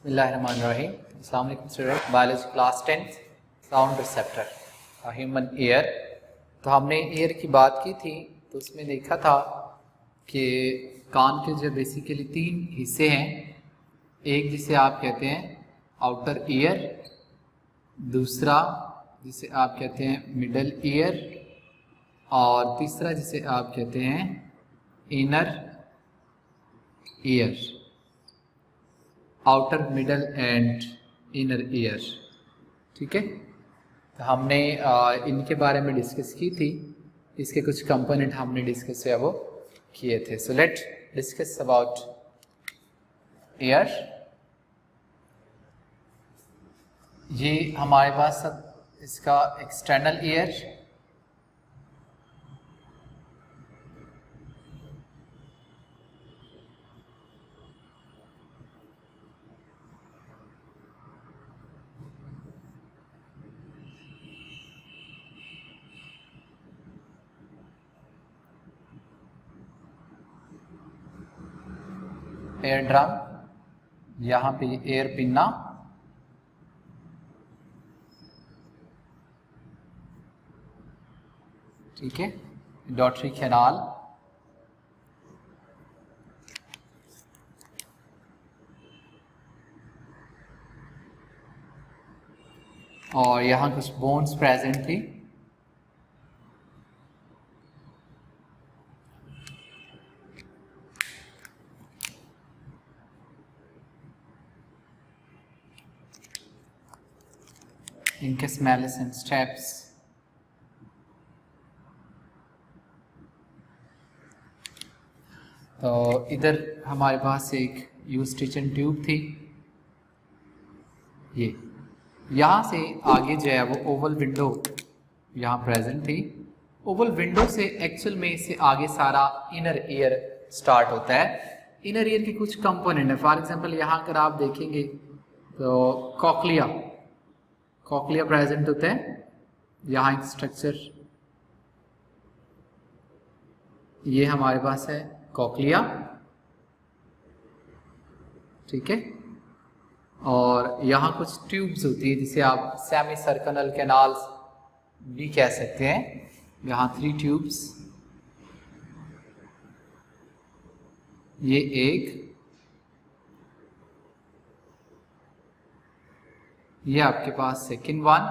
बिस्मिल्लाहिर्रहमानिर्रहीम। अस्सलाम वालेकुम student, biology class 10 sound receptor human ear. तो हमने ईयर की बात की थी, तो उसमें देखा था कि कान के जो बेसिकली तीन हिस्से हैं, एक जिसे आप कहते हैं आउटर ईयर, दूसरा जिसे आप कहते हैं मिडल ईयर और तीसरा जिसे आप कहते हैं inner ear, outer middle and inner ear. ठीक है, तो हमने इनके बारे में डिस्कस की थी, इसके कुछ कंपोनेंट हमने डिस्कस है वो किए थे। So let discuss about year. ये हमारे पास सब इसका एक्सटर्नल ईयर, एयर ड्रम, यहाँ पे एयर पिन्ना, ठीक है, डॉटरी कैनाल, और यहाँ कुछ बोन्स प्रेजेंट थी। इनके स्मेल्स एंड स्टेप्स, तो इधर हमारे पास एक यूस्टिचन ट्यूब थी, ये यहाँ से आगे जो है वो ओवल विंडो यहाँ प्रेजेंट थी। ओवल विंडो से एक्चुअल में इससे आगे सारा इनर ईयर स्टार्ट होता है। इनर ईयर के कुछ कंपोनेंट है, फॉर एग्जांपल यहाँ अगर आप देखेंगे तो कॉक्लिया प्रेजेंट होता है, यहाँ एक स्ट्रक्चर ये हमारे पास है कॉक्लिया, ठीक है, और यहाँ कुछ ट्यूब्स होती है जिसे आप सेमी सर्कनल कैनाल्स भी कह सकते हैं। यहाँ 3 ट्यूब्स, ये एक, ये आपके पास सेकंड वन,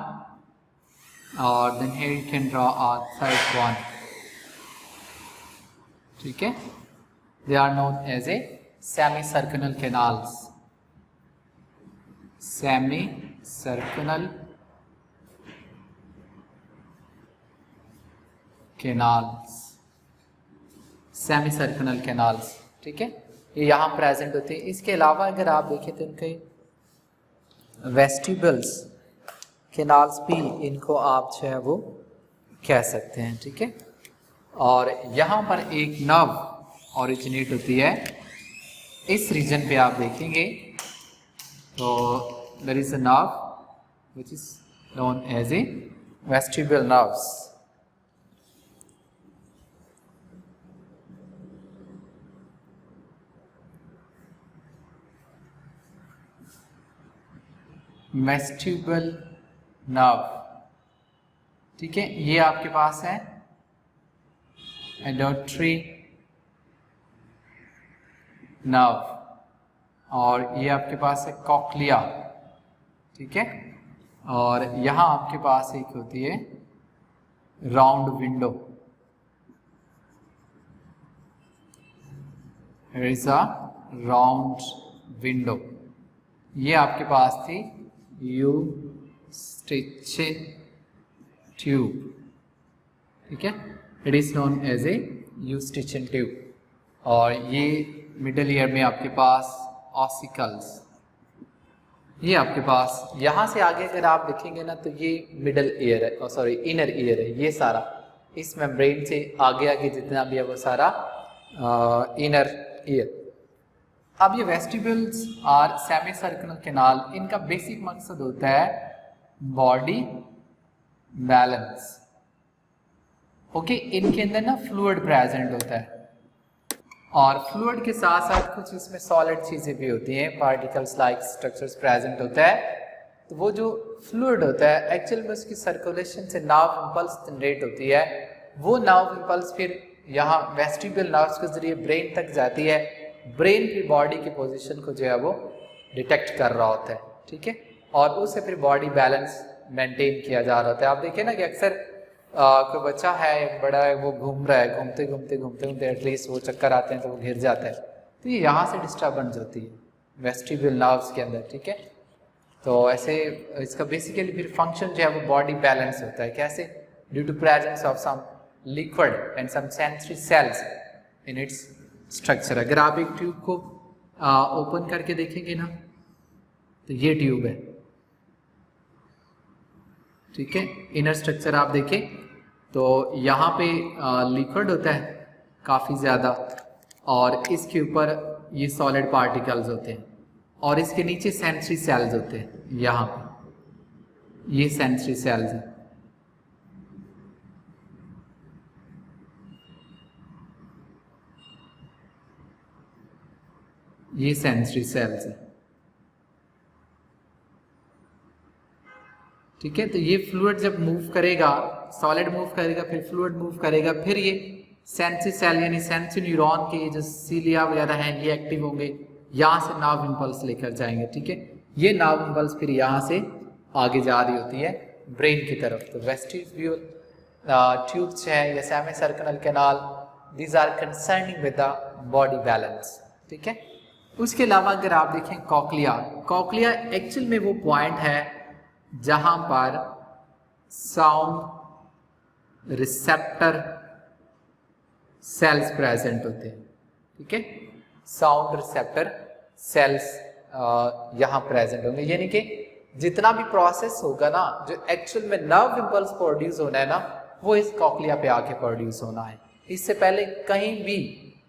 और then here you can draw a third one, ठीक है। They are known as a semi circular canals, semi circular canals, semi circular canals, ठीक है, ये यहाँ प्रेजेंट होते हैं। इसके अलावा अगर आप देखें तो इनके वेस्टिबल्स कैनाल्स भी इनको आप जो है वो कह सकते हैं, ठीक है। और यहाँ पर एक नर्व ओरिजिनेट होती है, इस रीजन पे आप देखेंगे तो there is a nerve which is known as a vestibular nerves. Vestibular nerve, ठीक है, ये आपके पास है एडोट्री नर्व, और ये आपके पास है कॉक्लिया, ठीक है, और यहाँ आपके पास एक होती है round window, here is a round window, ये आपके पास थी यूस्टिचिन ट्यूब, ठीक है, it is known as a Eustachian tube. और ये मिडल ईयर में आपके पास ऑसिकल्स, ये आपके पास यहाँ से आगे अगर आप देखेंगे ना तो ये मिडल ईयर है, सॉरी इनर ईयर है, ये सारा इस मेम्ब्रेन से आगे आगे जितना भी है वो सारा इनर ईयर। अब ये वेस्टिबल्स और सेमी सर्कुलर कैनाल, इनका बेसिक मकसद होता है बॉडी बैलेंस, ओके। इनके अंदर ना फ्लूइड प्रेजेंट होता है, और फ्लूइड के साथ साथ कुछ इसमें सॉलिड चीज़ें भी होती हैं, पार्टिकल्स लाइक स्ट्रक्चर्स प्रेजेंट होता है। तो वो जो फ्लूइड होता है एक्चुअल में उसकी सर्कुलेशन से नर्व इम्पल्स जनरेट होती है। वो नर्व इम्पल्स फिर यहाँ वेस्टिब्यूल नर्व्स के जरिए ब्रेन तक जाती है। ब्रेन फिर बॉडी की पोजीशन को जो है वो डिटेक्ट कर रहा होता है, ठीक है, और उससे फिर बॉडी बैलेंस मेंटेन किया जा रहा होता है। आप देखिए ना कि अक्सर कोई बच्चा है, बड़ा है, वो घूम रहा है, घूमते घूमते घूमते घूमते एटलीस्ट वो चक्कर आते हैं तो वो गिर जाता है। तो ये यहाँ से डिस्टर्बेंस होती है वेस्टिब्यूल नर्व्स के अंदर, ठीक है। तो ऐसे इसका बेसिकली फिर फंक्शन जो है वो बॉडी बैलेंस होता है। कैसे? Due to presence of some liquid and some sensory cells in its structure. अगर आप एक ट्यूब को ओपन करके देखेंगे ना तो ये ट्यूब है, ठीक है। इनर स्ट्रक्चर आप देखें तो यहाँ पे लिक्विड होता है काफ़ी ज़्यादा और इसके ऊपर ये सॉलिड पार्टिकल्स होते हैं और इसके नीचे सेंसरी सेल्स होते हैं। यहाँ पे ये सेंसरी सेल्स हैं। ये सेंसरी सेल्स हैं, ठीक है। तो ये फ्लूइड जब मूव करेगा, सॉलिड मूव करेगा, फिर फ्लूइड मूव करेगा, फिर ये सेंसरी सेल यानी सेंसरी न्यूरॉन के जो सीलिया वगैरह हैं ये एक्टिव होंगे, यहाँ से नर्व इम्पल्स लेकर जाएंगे, ठीक है। ये नर्व इम्पल्स फिर यहाँ से आगे जा रही होती है ब्रेन की तरफ। तो वेस्टिब्यूल ट्यूब्स हैं या semicircular canal, these are concerning with the body balance, ठीक है। उसके अलावा अगर आप देखें कॉक्लिया, कॉक्लिया एक्चुअल में वो पॉइंट है जहां पर साउंड रिसेप्टर सेल्स प्रेजेंट होते हैं, ठीक है। साउंड रिसेप्टर सेल्स यहाँ प्रेजेंट होंगे, यानी कि जितना भी प्रोसेस होगा ना, जो एक्चुअल में नर्व इम्पल्स प्रोड्यूस होना है ना, वो इस कॉक्लिया पे आके प्रोड्यूस होना है। इससे पहले कहीं भी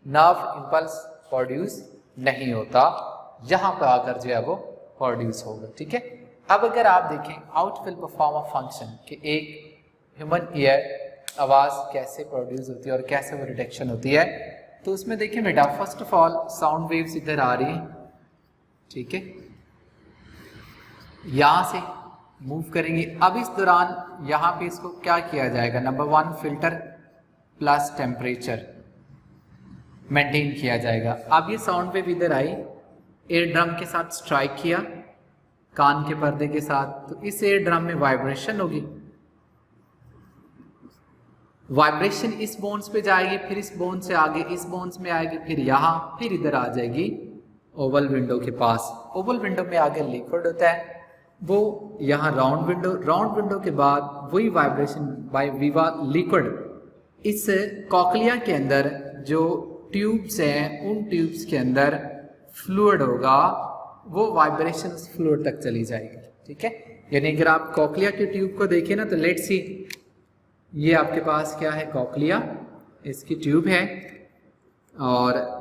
नर्व इम्पल्स प्रोड्यूस नहीं होता, यहाँ पर आकर जो है वो प्रोड्यूस होगा, ठीक है। अब अगर आप देखें out will perform a function कि एक ह्यूमन ईयर आवाज़ कैसे प्रोड्यूस होती है और कैसे वो डिटेक्शन होती है, तो उसमें देखिए बेटा first of all sound waves इधर आ रही हैं, ठीक है, यहाँ से मूव करेंगे। अब इस दौरान यहाँ पे इसको क्या किया जाएगा? Number 1 filter plus temperature maintain किया जाएगा। अब ये साउंड वेव इधर आई, एयर ड्रम के साथ स्ट्राइक किया कान के पर्दे के साथ, तो इस एयर ड्रम में वाइब्रेशन होगी, वाइब्रेशन इस बोन्स पे जाएगी, फिर इस बोन से आगे इस बोन्स में आएगी, फिर यहाँ, फिर इधर आ जाएगी ओवल विंडो के पास। ओवल विंडो में आगे लिक्विड होता है, वो यहाँ राउंड विंडो के बाद वही वाइब्रेशन बाय विवा लिक्विड इस कॉक्लिया के अंदर जो ट्यूब्स हैं उन ट्यूब्स के अंदर फ्लूइड होगा, वो वाइब्रेशन उस फ्लूइड तक चली जाएगी, ठीक है। यानी अगर आप कॉक्लिया के ट्यूब को देखें ना तो लेट्स सी, ये आपके पास क्या है? कॉक्लिया, इसकी ट्यूब है और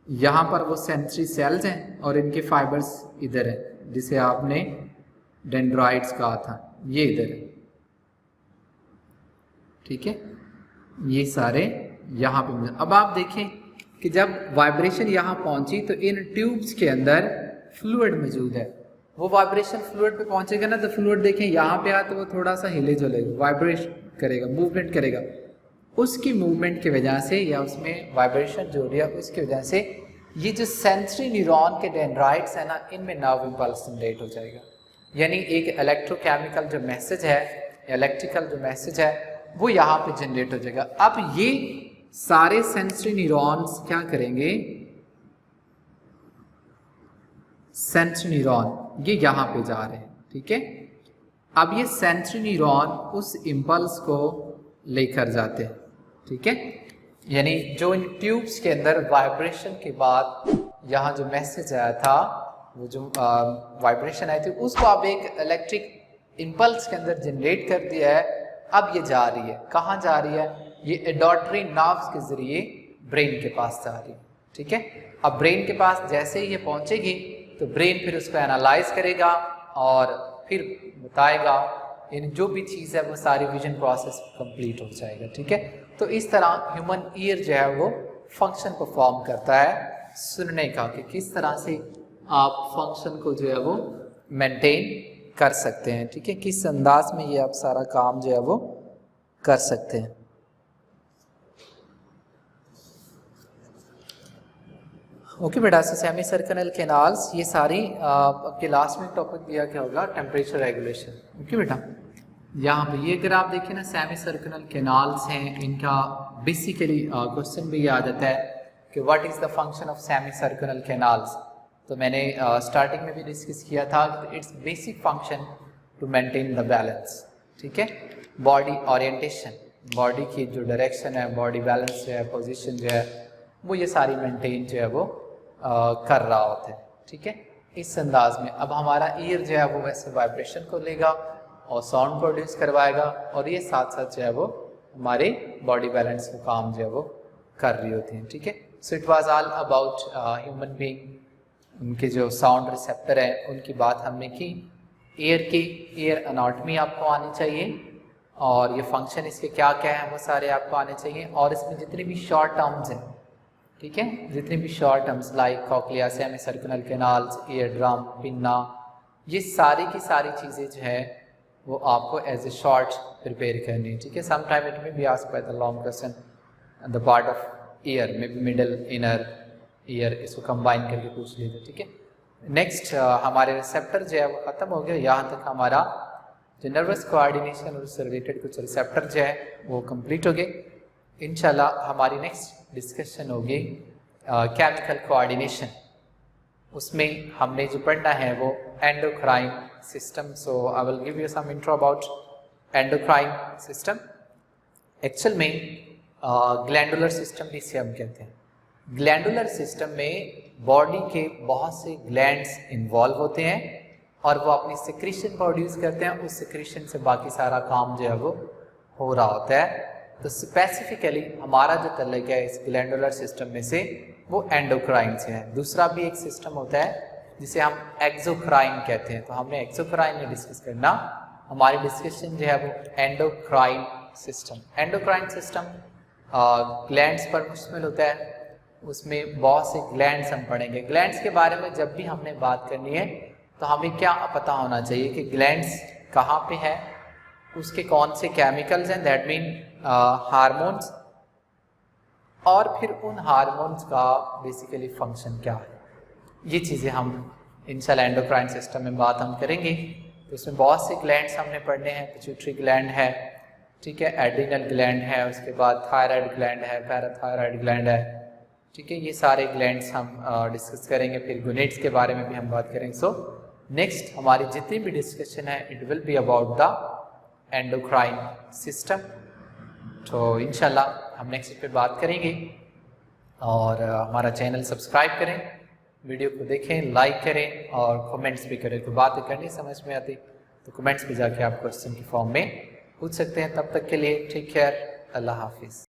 यहाँ पर वो सेंसरी सेल्स हैं और इनके फाइबर्स इधर है, जिसे आपने डेंड्राइट्स कहा था, ये इधर है, ठीक है। ये सारे यहाँ पे। अब आप देखें कि जब वाइब्रेशन यहाँ पहुंची तो इन ट्यूब्स के अंदर फ्लूइड मौजूद है, वो वाइब्रेशन फ्लूइड पे पहुंचेगा ना तो फ्लूइड देखें यहाँ पे आ तो वो थोड़ा सा हिले जुलेगा, वाइब्रेशन करेगा, मूवमेंट करेगा। उसकी मूवमेंट की वजह से या उसमें वाइब्रेशन जो हो रही है उसकी वजह से ये जो सेंसरी न्यूरॉन के डेंड्राइट्स है ना, इनमें नर्व इम्पल्स जनरेट हो जाएगा। यानी एक इलेक्ट्रोकेमिकल जो मैसेज है, इलेक्ट्रिकल जो मैसेज है, वो यहाँ पे जनरेट हो जाएगा। अब ये सारे सेंसरी न्यूरॉन्स क्या करेंगे? सेंसरी न्यूरॉन ये यहाँ पे जा रहे हैं, ठीक है। अब ये सेंसरी न्यूरॉन उस इम्पल्स को लेकर जाते हैं, ठीक है। यानी जो इन ट्यूब्स के अंदर वाइब्रेशन के बाद यहाँ जो मैसेज आया था, वो जो वाइब्रेशन आई थी, उसको अब एक इलेक्ट्रिक इम्पल्स के अंदर जनरेट कर दिया है। अब ये जा रही है, कहाँ जा रही है? ये एडॉटरी नर्व्स के जरिए ब्रेन के पास जा रही है, ठीक है। अब ब्रेन के पास जैसे ही ये पहुंचेगी तो ब्रेन फिर उसको एनालाइज करेगा और फिर बताएगा, यानी जो भी चीज़ है वो सारी विजन प्रोसेस कंप्लीट हो जाएगा, ठीक है। तो इस तरह ह्यूमन ईयर जो है वो फंक्शन परफॉर्म करता है सुनने का, कि किस तरह से आप फंक्शन को जो है वो मेंटेन कर सकते हैं, ठीक है, किस अंदाज में ये आप सारा काम जो है वो कर सकते हैं। ओके बेटा, सो सेमी सर्कुलर कैनाल्स, ये सारी आपके लास्ट में टॉपिक दिया क्या होगा, टेम्परेचर रेगुलेशन। ओके बेटा, यहाँ पे ये अगर आप देखें ना, सेमी सर्कुलर कैनाल्स हैं, इनका बेसिकली क्वेश्चन भी याद आता है कि what is the function of semicircular canals. तो मैंने स्टार्टिंग में भी डिस्कस किया था कि its basic function to maintain the balance, ठीक है, बॉडी ओरिएंटेशन, बॉडी की जो डायरेक्शन है, बॉडी बैलेंस जो है, पोजीशन जो है, वो ये सारी मेंटेन जो है वो कर रहा होता है, ठीक है, इस अंदाज में। अब हमारा ईयर जो है वो वैसे वाइब्रेशन को लेगा और साउंड प्रोड्यूस करवाएगा, और ये साथ साथ जो है वो हमारे बॉडी बैलेंस का काम जो है वो कर रही होती हैं, ठीक है। So it was all about human being, उनके जो साउंड रिसेप्टर है उनकी बात हमने की। ईयर एनाटॉमी आपको आनी चाहिए, और ये फंक्शन इसके क्या क्या है वो सारे आपको आने चाहिए, और इसमें जितने भी शॉर्ट टर्म्स हैं, ठीक है, जितने भी short terms like cochlea, semi circular canals, ear drum, pinna, ये सारी की सारी चीज़ें जो है वो आपको एज ए शॉर्ट प्रिपेयर करनी है, ठीक है। सम टाइम इट में be asked by the long question the part of year, may be middle, inner ear, इसको कंबाइन करके पूछ लीजिए, ठीक है। नेक्स्ट हमारे रिसेप्टर जो है वो ख़त्म हो गया, यहाँ तक हमारा जो नर्वस कोऑर्डिनेशन और उससे रिलेटेड कुछ रिसेप्टर जो है वो कंप्लीट हो गए। इंशाल्लाह हमारी नेक्स्ट डिस्कशन होगी केमिकल कोऑर्डिनेशन, उसमें हमने जो पढ़ना है वो endocrine system. So I will give you some intro about endocrine system. Actual में ग्लैंडुलर सिस्टम जिसे हम कहते हैं, ग्लैंडुलर सिस्टम में बॉडी के बहुत से ग्लैंड्स इन्वॉल्व होते हैं और वो अपनी सिक्रीशन प्रोड्यूस करते हैं, उस सिक्रीशन से बाकी सारा काम जो है वो हो रहा होता है। तो स्पेसिफिकली हमारा जो तल्लुक है इस ग्लैंडुलर सिस्टम में से वो एंडोक्राइन से है। दूसरा भी एक सिस्टम होता है जिसे हम एक्सोक्राइन कहते हैं, तो हमने एक्सोक्राइन में डिस्कस करना, हमारी डिस्कशन जो है वो endocrine system. Endocrine system glands पर मुश्तमिल होता है, उसमें बहुत से ग्लैंड्स हम पढ़ेंगे। ग्लैंड्स के बारे में जब भी हमने बात करनी है तो हमें क्या पता होना चाहिए कि ग्लैंड्स कहाँ पे है, उसके कौन से केमिकल्स हैं, दैट मीन हार्मोन्स, और फिर उन हार्मोन्स का बेसिकली फंक्शन क्या है, ये चीज़ें हम इंशाल्लाह एंडोक्राइन सिस्टम में बात हम करेंगे। तो उसमें बहुत से ग्लैंड्स हमने पढ़ने हैं, पिट्यूटरी ग्लैंड है, ठीक है, एड्रिनल ग्लैंड है, उसके बाद थायराइड ग्लैंड है, पैराथायराइड ग्लैंड है, ठीक है, ये सारे ग्लैंड्स हम डिस्कस करेंगे। फिर गोनेड्स के बारे में भी हम बात करेंगे। सो नेक्स्ट हमारी जितनी भी डिस्कशन है it will be about the endocrine system. तो इंशाल्लाह हम नेक्स्ट पे बात करेंगे, और हमारा चैनल सब्सक्राइब करें, वीडियो को देखें, लाइक करें और कमेंट्स भी करें। तो बातें करनी समझ में आती तो कमेंट्स पे जाके आप क्वेश्चन की फॉर्म में पूछ सकते हैं। तब तक के लिए टेक केयर, अल्लाह हाफिज़।